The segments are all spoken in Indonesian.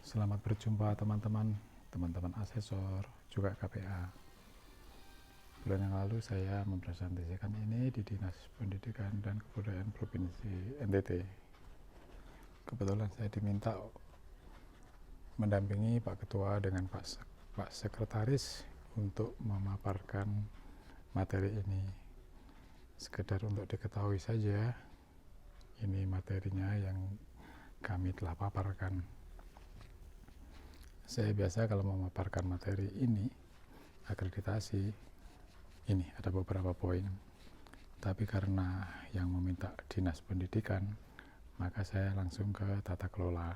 Selamat berjumpa teman-teman asesor, juga KPA. Bulan yang lalu saya mempresentasikan ini di Dinas Pendidikan dan Kebudayaan Provinsi NTT. Kebetulan saya diminta mendampingi Pak Ketua dengan Pak Sekretaris untuk memaparkan materi ini. Sekedar untuk diketahui saja, ini materinya yang kami telah paparkan. Saya biasa kalau memaparkan materi ini, akreditasi, ini ada beberapa poin. Tapi karena yang meminta Dinas Pendidikan, maka saya langsung ke tata kelola.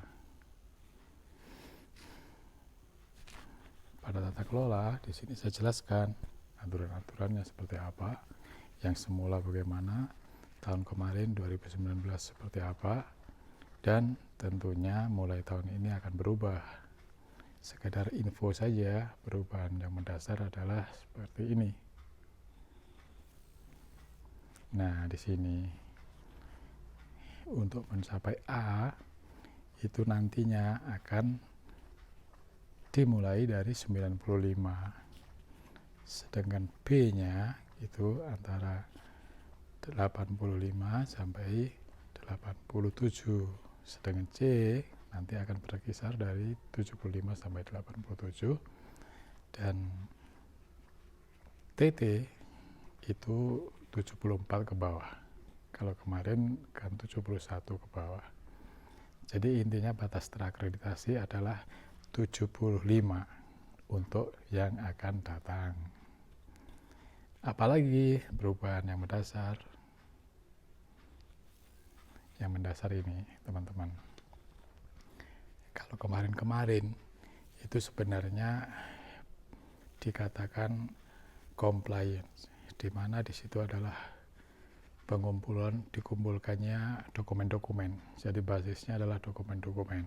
Pada tata kelola, di sini saya jelaskan aturan-aturannya seperti apa, yang semula bagaimana, tahun kemarin 2019 seperti apa, dan tentunya mulai tahun ini akan berubah. Sekedar info saja, perubahan yang mendasar adalah seperti ini. Nah, di sini untuk mencapai A itu nantinya akan dimulai dari 95. Sedangkan B-nya itu antara 85 sampai 87. Sedangkan C nanti akan berkisar dari 75 sampai 87, dan TT itu 74 ke bawah. Kalau kemarin kan 71 ke bawah. Jadi intinya batas terakreditasi adalah 75 untuk yang akan datang. Apalagi perubahan yang mendasar. Yang mendasar ini, teman-teman. Kalau kemarin-kemarin itu sebenarnya dikatakan compliance, di mana di situ adalah dikumpulkannya dokumen-dokumen. Jadi basisnya adalah dokumen-dokumen.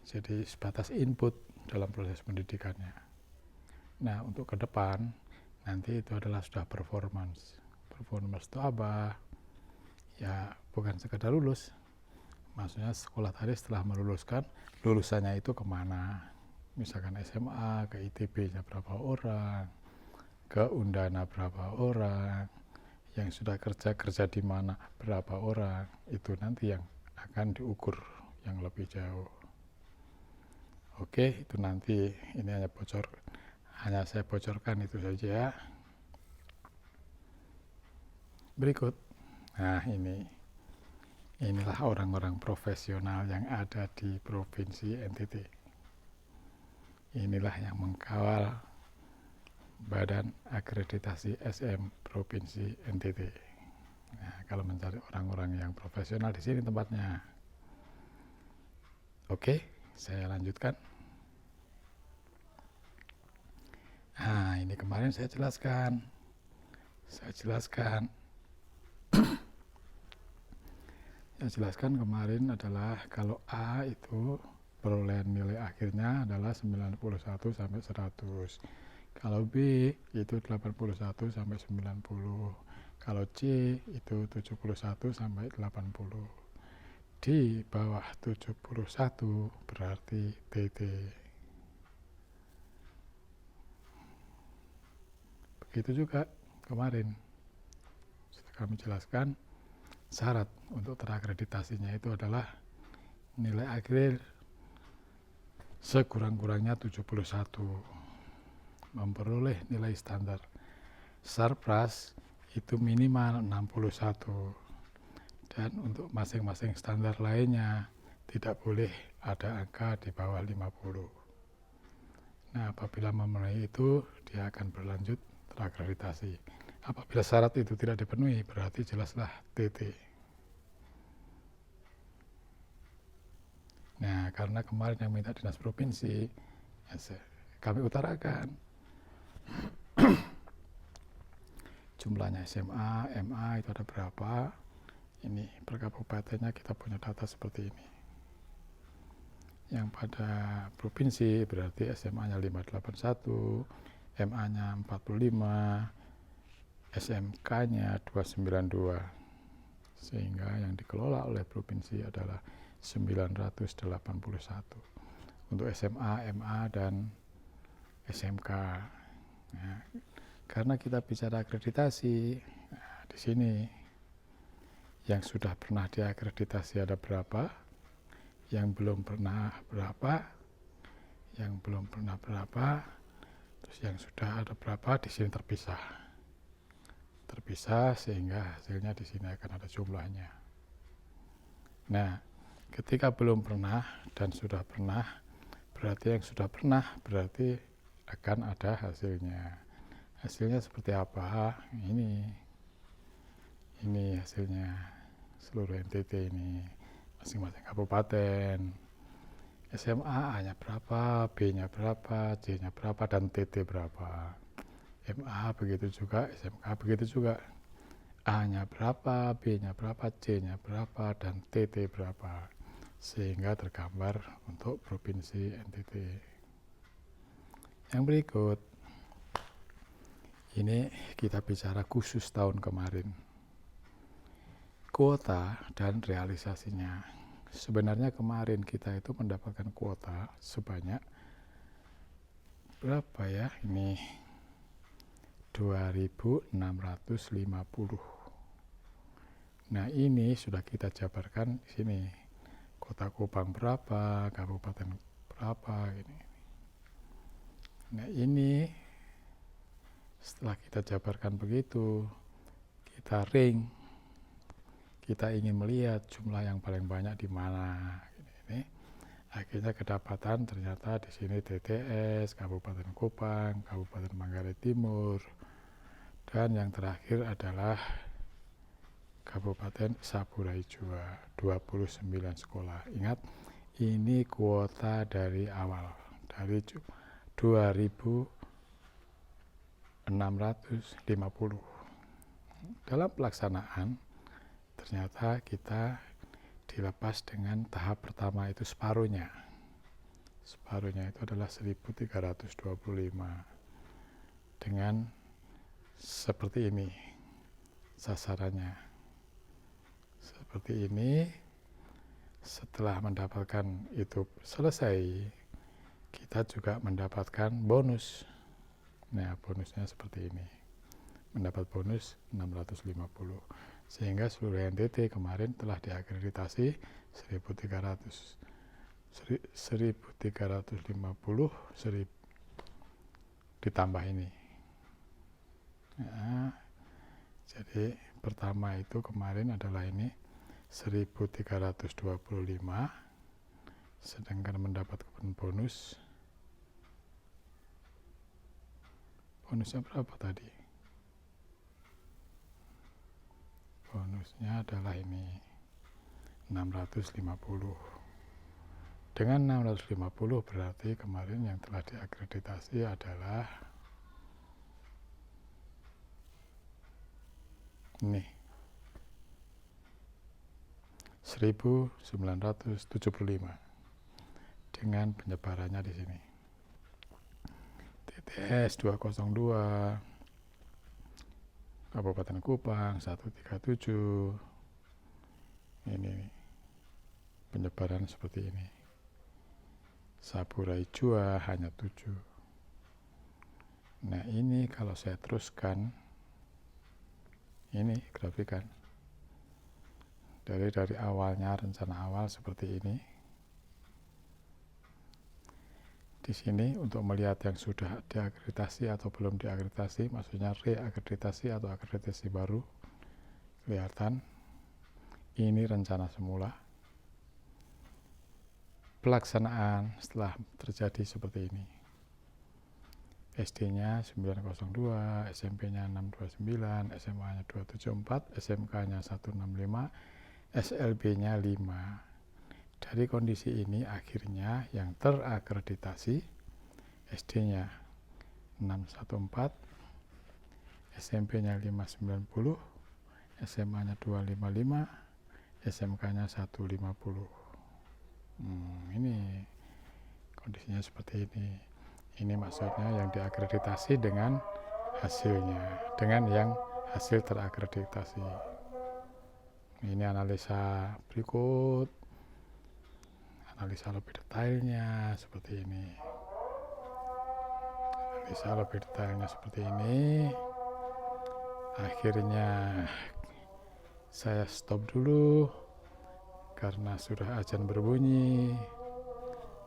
Jadi sebatas input dalam proses pendidikannya. Nah, untuk ke depan nanti itu adalah sudah performance. Performance itu apa? Ya, bukan sekedar lulus. Maksudnya sekolah tadi setelah meluluskan, lulusannya itu kemana? Misalkan SMA, ke ITB-nya berapa orang, ke Undana berapa orang, yang sudah kerja di mana berapa orang, itu nanti yang akan diukur yang lebih jauh. Oke, itu nanti ini hanya saya bocorkan itu saja. Berikut, nah inilah orang-orang profesional yang ada di Provinsi NTT. Inilah yang mengkawal Badan Akreditasi SM Provinsi NTT. Nah, kalau mencari orang-orang yang profesional di sini tempatnya. Oke, saya lanjutkan. Nah, ini kemarin saya jelaskan. Yang jelaskan kemarin adalah kalau A itu perolehan nilai akhirnya adalah 91 sampai 100. Kalau B itu 81 sampai 90. Kalau C itu 71 sampai 80. Di bawah 71 berarti TT. Begitu juga kemarin sudah kami jelaskan. Syarat untuk terakreditasinya itu adalah nilai akhir sekurang-kurangnya 71, memperoleh nilai standar surplus itu minimal 61, dan untuk masing-masing standar lainnya tidak boleh ada angka di bawah 50. Nah, apabila memenuhi itu dia akan berlanjut terakreditasi. Apabila syarat itu tidak dipenuhi, berarti jelaslah TT. Nah, karena kemarin yang minta Dinas Provinsi, kami utarakan jumlahnya SMA, MA itu ada berapa. Ini per kabupatennya kita punya data seperti ini. Yang pada provinsi berarti SMA-nya 581, MA-nya 45, SMK-nya 292, sehingga yang dikelola oleh provinsi adalah 981. untuk SMA, MA, dan SMK. Nah, karena kita bicara akreditasi, nah, di sini yang sudah pernah diakreditasi ada berapa, yang belum pernah berapa, yang belum pernah berapa, terus yang sudah ada berapa, di sini terpisah sehingga hasilnya di sini akan ada jumlahnya. Nah, ketika belum pernah dan sudah pernah, berarti yang sudah pernah berarti akan ada hasilnya. Hasilnya seperti apa? Ini hasilnya seluruh NTT ini, masing-masing kabupaten. SMA A-nya berapa, B-nya berapa, C-nya berapa, dan TT berapa. MA begitu juga, SMK begitu juga. A-nya berapa, B-nya berapa, C-nya berapa, dan TT berapa. Sehingga tergambar untuk provinsi NTT. Yang berikut, ini kita bicara khusus tahun kemarin. Kuota dan realisasinya. Sebenarnya kemarin kita itu mendapatkan kuota sebanyak berapa ya? Ini 2.650. Nah, ini sudah kita jabarkan di sini. Kota Kupang berapa, kabupaten berapa ini. Nah, ini setelah kita jabarkan begitu, kita ring. Kita ingin melihat jumlah yang paling banyak di mana. Ini akhirnya kedapatan ternyata di sini TTS, Kabupaten Kupang, Kabupaten Manggarai Timur, dan yang terakhir adalah Kabupaten Saburai Jua, 29 sekolah. Ingat, ini kuota dari awal, dari 2.650. Dalam pelaksanaan, ternyata kita dilepas dengan tahap pertama itu separuhnya. Separuhnya itu adalah 1.325 dengan seperti ini sasarannya. Seperti ini, setelah mendapatkan itu selesai, kita juga mendapatkan bonus. Nah, bonusnya seperti ini. Mendapat bonus 650. Sehingga seluruh NTT kemarin telah diakreditasi 1.350 ditambah ini. Nah, jadi pertama itu kemarin adalah ini 1.325, sedangkan mendapatkan bonusnya berapa tadi? Bonusnya adalah ini 650. Dengan 650 berarti kemarin yang telah diakreditasi adalah ini 1.975 dengan penyebarannya di sini. TTS 202, Kabupaten Kupang 137. Ini penyebaran seperti ini. Saburai Jua hanya 7. Nah, ini kalau saya teruskan, ini grafikan. Dari awalnya, rencana awal seperti ini. Di sini untuk melihat yang sudah diakreditasi atau belum diakreditasi, maksudnya reakreditasi atau akreditasi baru, kelihatan ini rencana semula. Pelaksanaan setelah terjadi seperti ini. SD-nya 902, SMP-nya 629, SMA-nya 274, SMK-nya 165, SLB-nya 5. Dari kondisi ini akhirnya yang terakreditasi SD-nya 614, SMP-nya 590, SMA-nya 255, SMK-nya 150. Ini kondisinya seperti ini. Ini maksudnya yang diakreditasi dengan hasilnya, dengan yang hasil terakreditasi. Ini analisa berikut. analisa lebih detailnya seperti ini. Analisa lebih detailnya seperti ini. Akhirnya saya stop dulu karena sudah azan berbunyi.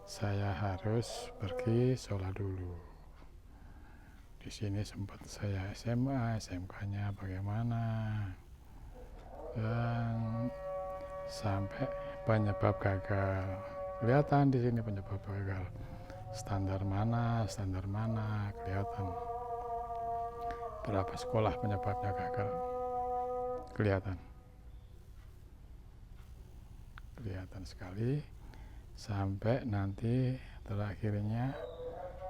Saya harus pergi sholat dulu. Di sini sempat saya SMA, SMK-nya bagaimana, dan sampai penyebab gagal. Kelihatan di sini penyebab gagal. Standar mana kelihatan. Berapa sekolah penyebabnya gagal? Kelihatan sekali. Sampai nanti terakhirnya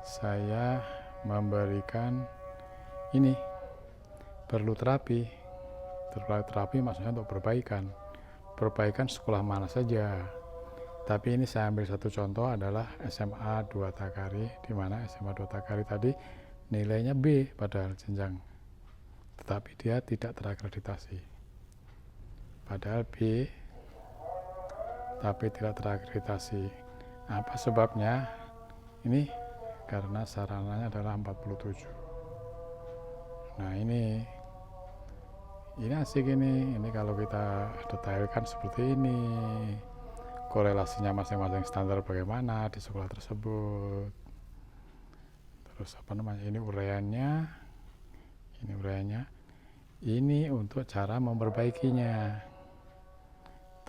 saya memberikan ini, perlu terapi maksudnya untuk perbaikan sekolah mana saja. Tapi ini saya ambil satu contoh adalah SMA 2 Takari, di mana SMA 2 Takari tadi nilainya B padahal jenjang, tetapi dia tidak terakreditasi. Padahal B tapi tidak terakreditasi. Apa sebabnya? Ini karena sarananya adalah 47. Nah ini asik ini kalau kita detailkan seperti ini, korelasinya masing-masing standar bagaimana di sekolah tersebut. Terus ini uraiannya, ini untuk cara memperbaikinya.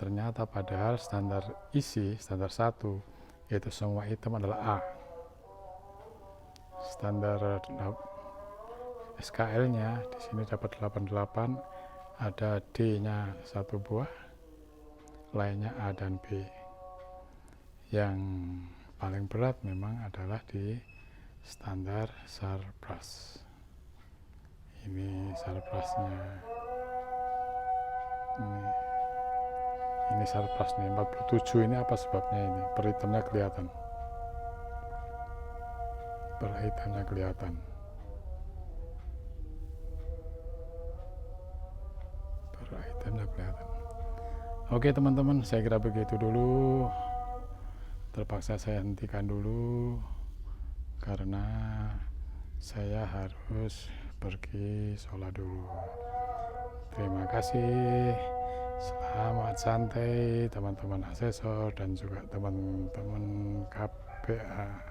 Ternyata padahal standar isi, standar 1, yaitu semua item adalah A. Standar SKL-nya di sini dapat 88, ada D-nya 1 buah, lainnya A dan B. Yang paling berat memang adalah di standar surplus. Ini surplusnya. Ini surplus nih 47. Ini apa sebabnya? Ini per itemnya kelihatan. Oke teman-teman, saya kira begitu dulu. Terpaksa saya hentikan dulu karena saya harus pergi sholat dulu. Terima kasih. Selamat santai teman-teman asesor dan juga teman-teman KPA.